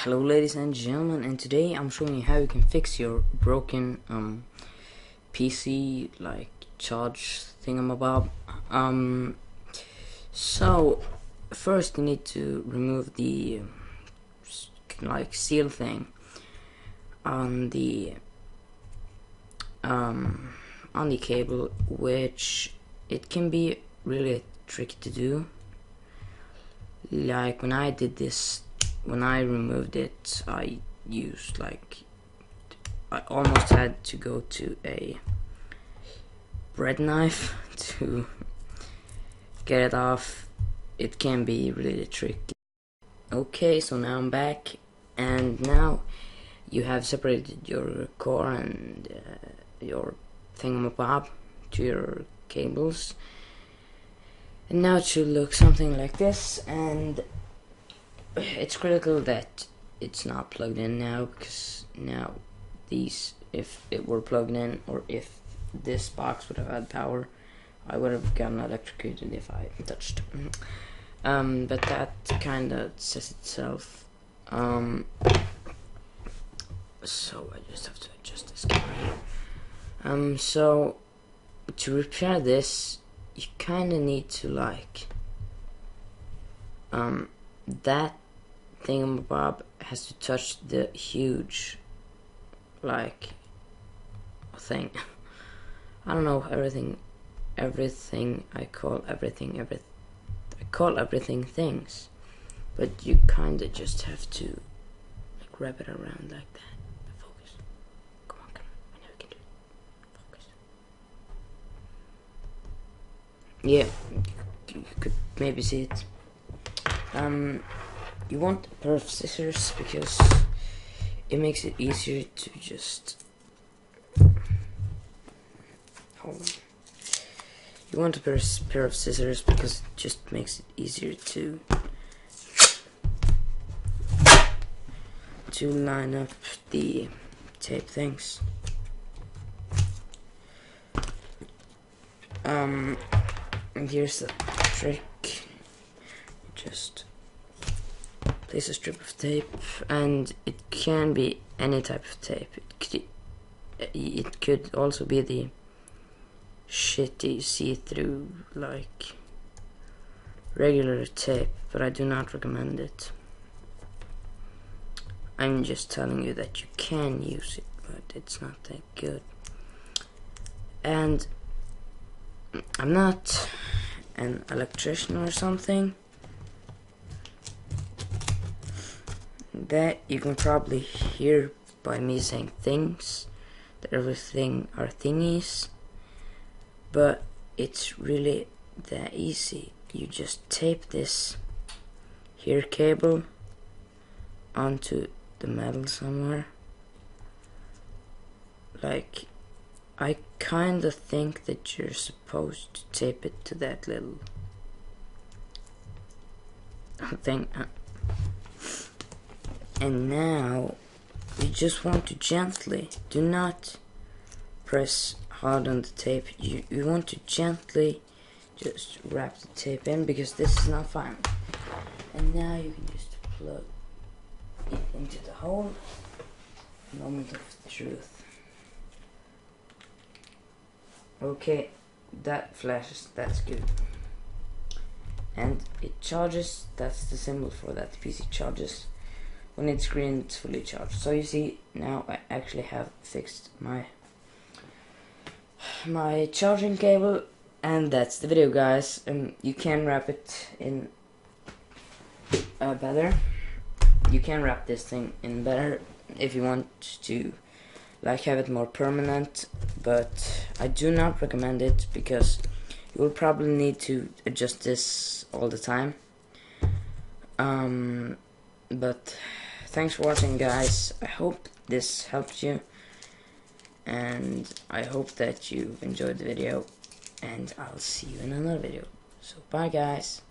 Hello ladies and gentlemen, and today I'm showing you how you can fix your broken PC like charge thingamabob. So first you need to remove the like seal thing on the cable, which it can be really tricky to do. Like when I did this, when I removed it, I almost had to go to a bread knife to get it off. It can be really tricky. Okay, so now I'm back, and now you have separated your core and your thingamabob to your cables, and now it should look something like this. And it's critical that it's not plugged in now, because now these, if it were plugged in, or if this box would have had power, I would have gotten electrocuted if I touched. But that kinda says itself. So I just have to adjust this camera here. So to repair this, you kinda need to that thingamabob has to touch the huge thing. I don't know, everything I call everything things, but you kinda just have to wrap it around like that. Focus. Come on, I know you can do it. Focus. Yeah, you could maybe see it. You want a pair of scissors because it makes it easier to just hold on. You want a pair of scissors because it just makes it easier to line up the tape things. And here's the trick. Just place a strip of tape, and it can be any type of tape. It could also be the shitty see-through regular tape, but I do not recommend it. I'm just telling you that you can use it, but it's not that good. And I'm not an electrician or something. That you can probably hear by me saying things, that everything are thingies, but it's really that easy. You just tape this here cable onto the metal somewhere. I kinda think that you're supposed to tape it to that little thing. And now you just want to gently, do not press hard on the tape. You want to gently just wrap the tape in, because this is not fine. And now you can just plug it into the hole. Moment of truth. Okay, that flashes, that's good. And it charges, that's the symbol for that. The PC charges. When it's green, it's fully charged. So you see, now I actually have fixed my charging cable, and that's the video, guys. You can wrap it in better. You can wrap this thing in better if you want to have it more permanent, but I do not recommend it because you will probably need to adjust this all the time. But thanks for watching, guys. I hope this helped you, and I hope that you enjoyed the video, and I'll see you in another video. So bye, guys.